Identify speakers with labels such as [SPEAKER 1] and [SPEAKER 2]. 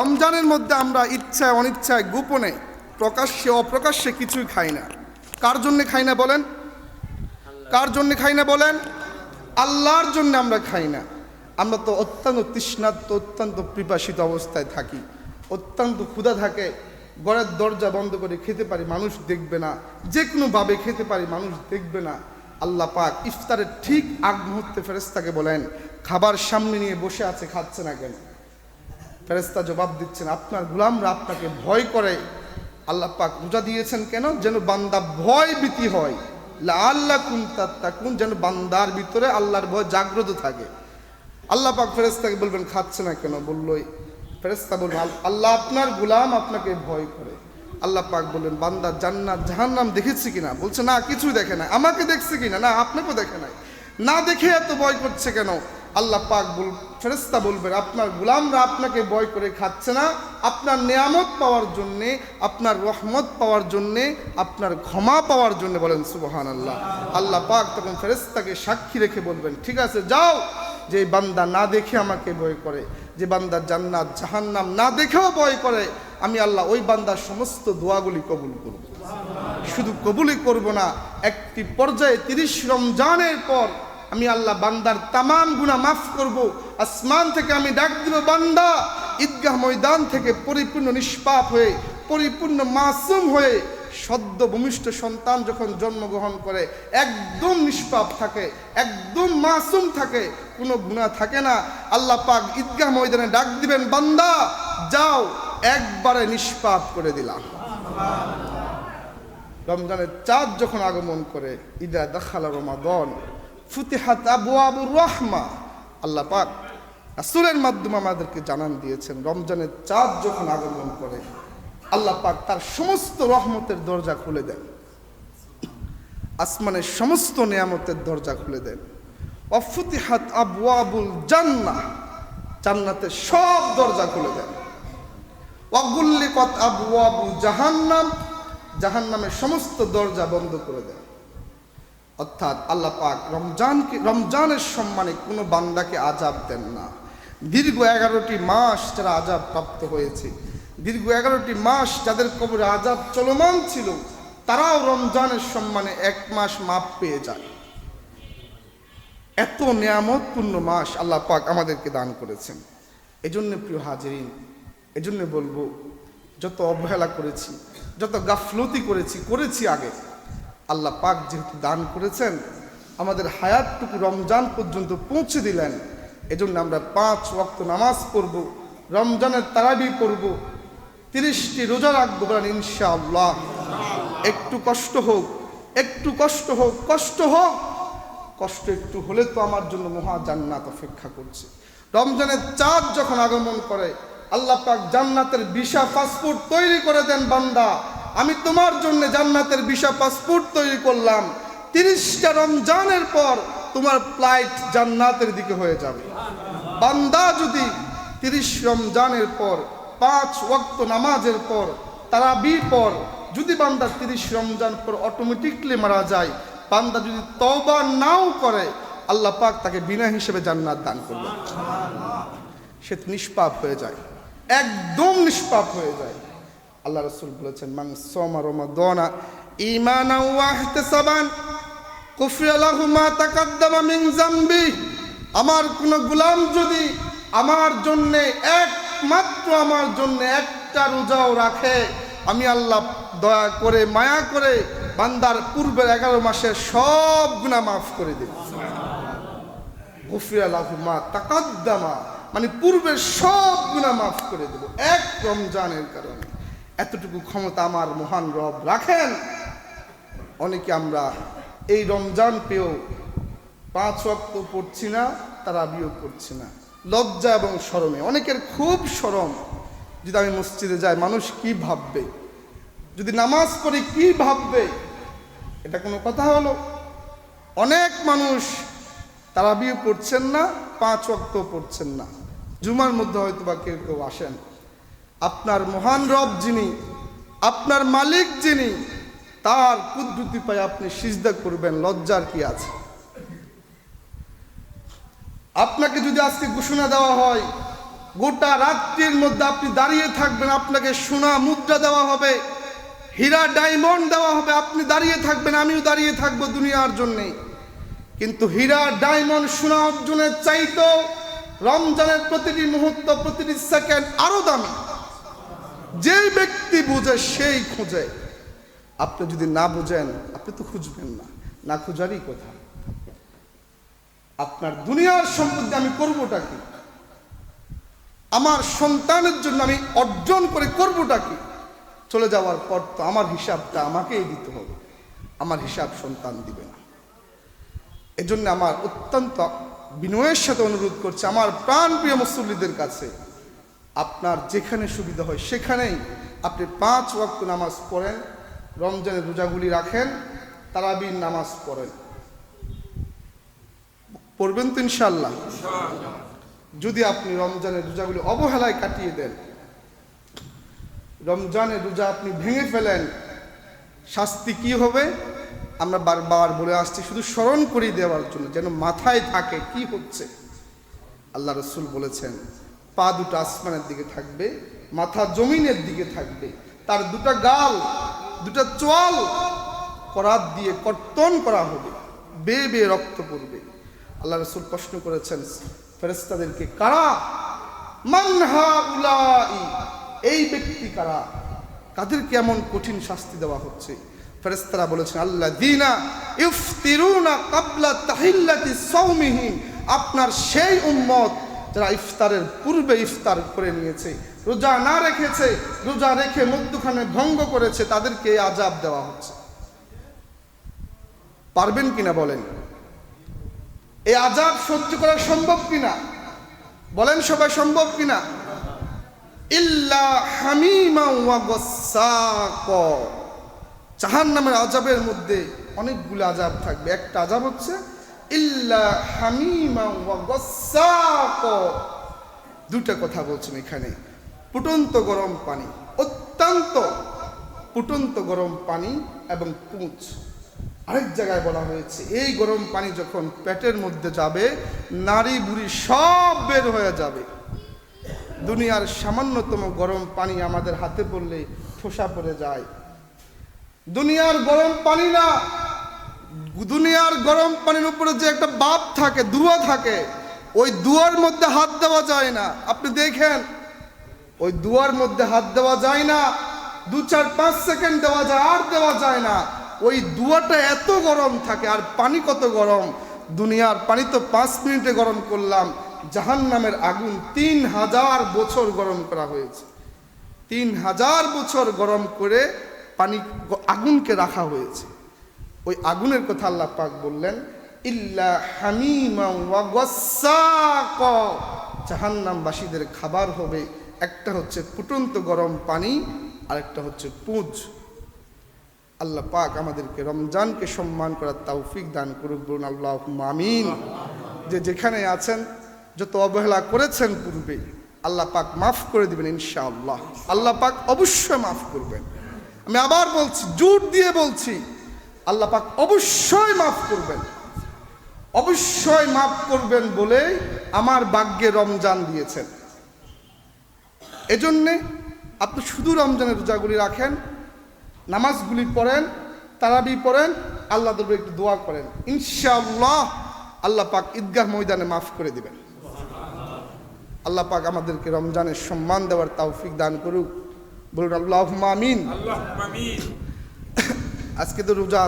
[SPEAKER 1] রমজানের মধ্যে আমরা ইচ্ছায় অনিচ্ছায় গোপনে প্রকাশ্যে অপ্রকাশ্যে কিছুই খাই না। কার জন্য খাই না বলেন? কার জন্য খাই না বলেন? আল্লাহর জন্য আমরা খাই না। আমরা তো অত্যন্ত তৃষ্ণার্ত, অত্যন্ত পিপাসিত অবস্থায় থাকি, অত্যন্ত ক্ষুধা থাকে, ঘরের দরজা বন্ধ করে খেতে পারি, মানুষ দেখবে না, যে কোনোভাবে খেতে পারি, মানুষ দেখবে না। আল্লাহ পাক ইফতারের ঠিক আগ মুহূর্তে ফেরেশতাকে বলেন, খাবার সামনে নিয়ে বসে আছে, খাচ্ছে না কেন? ফেরেশতা জবাব দিচ্ছেন, আপনার গোলামরা আপনাকে ভয় করে। আল্লাহ পাক রোজা দিয়েছেন কেন? যেন বান্দা ভয় ভীতি হয়, লাআল্লাকুম তাত্তাকুন, যেন বান্দার ভিতরে আল্লাহর ভয় জাগ্রত থাকে। আল্লাহ পাক ফেরেশতাকে বলবেন, খাচ্ছে না কেন? বললই ফেরেশতা বলবেন, আল্লাহ আপনার গোলাম আপনাকে ভয় করে। আল্লাহ পাক বললেন, বান্দা জান্নাত জাহান্নাম দেখেছি কিনা? বলছে, না কিছুই দেখে নাই। আমাকে দেখছে কিনা? না আপনাকেও দেখে নাই। না দেখে এত ভয় করছে কেন? আল্লাহ পাক ফেরেশতা বলবেন, আপনার গোলামরা আপনাকে ভয় করে খাচ্ছে না আপনার নিয়ামত পাওয়ার জন্যে, আপনার রহমত পাওয়ার জন্যে, আপনার ক্ষমা পাওয়ার জন্য। বলেন সুবহানাল্লাহ। আল্লাহ পাক তখন ফেরেশতাকে সাক্ষী রেখে বলবেন, ঠিক আছে যাও, যে বান্দা না দেখে আমাকে ভয় করে, যে বান্দা জান্নাত জাহান্নাম না দেখেও ভয় করে, আমি আল্লাহ ওই বান্দার সমস্ত দোয়াগুলি কবুল করব। শুধু কবুলই করব না, একটি পর্যায়ে 30 রমজানের পর আমি আল্লাহ বান্দার তামাম গুনাহ মাফ করব। আসমান থেকে আমি ডাক দিব, বান্দা ঈদগাহ ময়দান থেকে পরিপূর্ণ নিষ্পাপ হয়ে, পরিপূর্ণ মাসুম হয়ে, সদ্য ভূমিষ্ঠ সন্তান যখন জন্মগ্রহণ করে একদম নিষ্পাপ থাকে, একদম মাসুম থাকে, কোনো গুনাহ থাকে না। আল্লাহ পাক ঈদগাহ ময়দানে ডাক দিবেন, বান্দা যাও, একবারে নিষ্পাপ করে দিলাম। রমজানের চাঁদ যখন আগমন করে, ইদা দাখালা রমাদান ফুতিহাত আবওয়াবুর রাহমা, আল্লাহ পাক রাসূলের মাধ্যমে আমাদেরকে জানান দিয়েছেন, রমজানের চাঁদ যখন আগমন করে আল্লাহ পাক তার সমস্ত রহমতের দরজা খুলে দেন, আসমানের সমস্ত নিয়ামতের দরজা খুলে দেন। ওয়াফুতিহাত আবওয়াবুল জান্নাহ, জান্নাতের সব দরজা খুলে দেন। ওয়াগুল্লিকাত আবওয়াবু জাহান্নাম, জাহান্নামের সমস্ত দরজা বন্ধ করে দেন। অর্থাৎ আল্লাহ পাক রমজানের সম্মানে কোনো বান্দাকে আযাব দেন না। দীর্ঘ 11টি মাস যারা আযাব প্রাপ্ত হয়েছে, দীর্ঘ 11টি মাস যাদের কবরে আযাব চলমান ছিল, তারাও রমজানের সম্মানে 1 মাস মাপ পেয়ে যায়। এত নিয়ামতপূর্ণ মাস আল্লাহ পাক আমাদেরকে দান করেছেন। এজন্য প্রিয় হাজিরিন, এজন্য বলবো, যত অবহেলা করেছি, যত গাফলতি করেছি আগে, আল্লাহ পাক যেহেতু দান করেছেন, আমাদের হায়াতটুকু রমজান পর্যন্ত পৌঁছে দিলেন, এজন্য আমরা 5 ওয়াক্ত নামাজ পড়ব, রমজানের তারাবি পড়ব, 30টি রোজা রাখবো, বলেন ইনশাআল্লাহ। একটু কষ্ট হোক, একটু কষ্ট হোক, কষ্ট হোক, কষ্ট একটু হলে তো আমার জন্য মহা জান্নাত অপেক্ষা করছে। রমজানের চাঁদ যখন আগমন করে, আল্লাহ পাক জান্নাতের ভিসা পাসপোর্ট তৈরি করে দেন, বান্দা আমি তোমার জন্য জান্নাতের ভিসা পাসপোর্ট তৈরি করলাম, 30টা রমজানের পর তোমার ফ্লাইট জান্নাতের দিকে হয়ে যাবে। বান্দা যদি 30 রমজানের পর 5 ওয়াক্ত নামাজের পর তারাবির পর যদি বান্দা 30 রমজান পর অটোমেটিকলি মারা যায়, বান্দা যদি তওবা নাও করে, আল্লাহ পাক তাকে বিনা হিসেবে জান্নাত দান করবেন। সে নিষ্পাপ হয়ে যায়, একদম নিষ্পাপ হয়ে যায়। আল্লাহ রাসূল বলেছেন, মান সামা রমাদানা ঈমানান ওয়া ইহতিসাবান কুফিরা লাহু মা তাকাদ্দামা মিন যামবি। আমার কোন গোলাম যদি আমার জন্য একমাত্র আমার জন্য একটা রোজাও রাখে, আমি আল্লাহ দয়া করে মায়া করে বান্দার পূর্বের 11 মাসের সব গুনাহ মাফ করে দেব। কুফিরা লাহু মা তাকাদ্দামা মানে পূর্বের সব গুনাহ মাফ করে দেব এক রমজানের কারণে। এতটুকু ক্ষমতা আমার মহান রব রাখেন। অনেকে আমরা এই রমজান পেয়েও 5 ওয়াক্ত পড়ছি না, তারাবিও পড়ছি না, লজ্জা এবং শরমে। অনেকের খুব শরম, যদি আমি মসজিদে যাই মানুষ কি ভাববে, যদি নামাজ পড়ি কি ভাববে, এটা কোনো কথা হলো? অনেক মানুষ তারাবিও পড়ছেন না, 5 ওয়াক্ত পড়ছেন না, জুমার মধ্যে হয়তো বা কেউ কেউ আসেন। আপনার মহান রব যিনি, আপনার মালিক যিনি, তার কুদরতি পায়ে আপনি সিজদা করবেন, লজ্জার কি আছে? আপনাকে যদি আজকে ঘোষণা দেওয়া হয় গোটা রাত্রির মধ্যে আপনি দাঁড়িয়ে থাকবেন, আপনাকে সোনা মুদ্রা দেওয়া হবে, হীরা ডায়মন্ড দেওয়া হবে, আপনি দাঁড়িয়ে থাকবেন, আমিও দাঁড়িয়ে থাকবো দুনিয়ার জন্যে। কিন্তু হীরা ডায়মন্ড সোনা অর্জনের চাইতেও রমজানের প্রতিটি মুহূর্ত, প্রতিটি সেকেন্ড আরো দামি। যেই ব্যক্তি বুঝে সেই খুঁজে। আপনি যদি না বুঝেন আপনি তো খুঁজবেন না, না খুঁজারই কথা। আপনার দুনিয়ার সম্পত্তি আমি করবোটা কি? আমার সন্তানের জন্য আমি অর্জন করে করবোটা কি? চলে যাওয়ার পর তো আমার হিসাবটা আমাকেই দিতে হবে, আমার হিসাব সন্তান দিবে না। এজন্য আমার অত্যন্ত বিনয়ের সাথে অনুরোধ করছে আমার প্রাণপ্রিয় মুসল্লিদের কাছে, আপনার যেখানে সুবিধা হয় সেখানেই আপনি 5 ওয়াক্ত নামাজ পড়েন, রমজানের রোজাগুলি রাখেন, তারাবির নামাজ পড়েন। পড়বেন তো ইনশাআল্লাহ? যদি আপনি রমজানের রোজাগুলি অবহেলায় কাটিয়ে দেন, রমজানের রোজা আপনি ভেঙে ফেলেন, শাস্তি কি হবে আমরা বারবার বলে আসছি, শুধু স্মরণ করিয়ে দেওয়ার জন্য, যেন মাথায় থাকে কি হচ্ছে। আল্লাহ রাসূল বলেছেন, পা দুটো আসমানের দিকে থাকবে, মাথা জমিনের দিকে থাকবে, তার দুটো গাল, দুটো চোয়াল করাত দিয়ে কর্তন করা হবে, বেয়ে বেয়ে রক্ত পড়বে। আল্লাহ রাসূল প্রশ্ন করেছেন ফেরেশতাদেরকে, কারা? মান হাউলাই, এই ব্যক্তি কারা? কাদেরকে এমন কঠিন শাস্তি দেওয়া হচ্ছে? ফেরেশতারা বলেছেন, আল্লাযীনা ইফতিরুনা ক্বাবলা তাহিল্লাতি সাওমিহিম, আপনার সেই উম্মত যারা ইফতারের পূর্বে ইফতার করে নিয়েছে, রোজা না রেখেছে, রোজা রেখে মধ্যখানে ভঙ্গ করেছে, তাদেরকে আযাব দেওয়া হচ্ছে। পারবেন কিনা বলেন? এই আযাব সহ্য করা সম্ভব কিনা বলেন সবাই, সম্ভব কিনা? ইল্লা হামিমা ওয়া গাসসাক, জাহান্নামের আযাবের মধ্যে অনেকগুলো আযাব থাকবে। একটা আযাব হচ্ছে ইল্লা হামিমা ওয়া গাসসাক, দুটো কথা বলছেন এখানে। ফুটন্ত গরম পানি, অত্যন্ত ফুটন্ত গরম পানি এবং পুঁজ। আরেক জায়গায় বলা হয়েছে এই গরম পানি যখন পেটের মধ্যে যাবে, নারী বুড়ি সব বের হয়ে যাবে। দুনিয়ার সামান্যতম গরম পানি আমাদের হাতে পড়লে ঠোসা পড়ে যায়। দুনিয়ার গরম পানি না, দুনিয়ার গরম পানির উপরে যে একটা বাপ থাকে, ধোঁয়া থাকে, ওই ধোঁয়ার মধ্যে হাত দেওয়া যায় না। আপনি দেখেন ওই ধোঁয়ার মধ্যে হাত দেওয়া যায় না, 2-4-5 সেকেন্ড দেওয়া যায়, আর দেওয়া যায় না। ওই ধোঁয়াটা এত গরম থাকে। আর পানি কত গরম! দুনিয়ার পানি তো 5 মিনিটে গরম করলাম, জাহান্নামের আগুন 3000 বছর গরম করা হয়েছে। 3000 বছর গরম করে পানি আগুনকে রাখা হয়েছে। ওই আগুনের কথা আল্লাহ পাক বললেন, ইল্লা হামিমা ওয়া গাসসাক, জাহান্নামবাসীদের খাবার হবে একটা হচ্ছে ফুটন্ত গরম পানি, আর একটা হচ্ছে পুঁজ। আল্লাহ পাক আমাদেরকে রমজানকে সম্মান করার তৌফিক দান করুক, বলুন আল্লাহুম্মা আমিন। যে যেখানে আছেন, যত অবহেলা করেছেন পূর্বে, আল্লাহ পাক মাফ করে দিবেন ইনশাআল্লাহ। আল্লাহ পাক অবশ্যই মাফ করবেন। আমি আবার বলছি, জোর দিয়ে বলছি, আল্লাহ পাক অবশ্যই মাফ করবেন, অবশ্যই মাফ করবেন বলে আমার ভাগ্যে রমজান দিয়েছেন। এজন্যে আপনি শুধু রমজানের রোজাগুলি রাখেন, নামাজগুলি পড়েন, তারাবি পড়েন, আল্লাহ দরবারে একটু দোয়া করেন, ইনশাআল্লাহ আল্লাহ পাক ঈদগাহ ময়দানে মাফ করে দিবেন। আল্লাহ পাক আমাদেরকে রমজানের সম্মান দেওয়ার তৌফিক দান করুক, বলুন আল্লাহুম্মা আমিন। আজকে তো রোজা।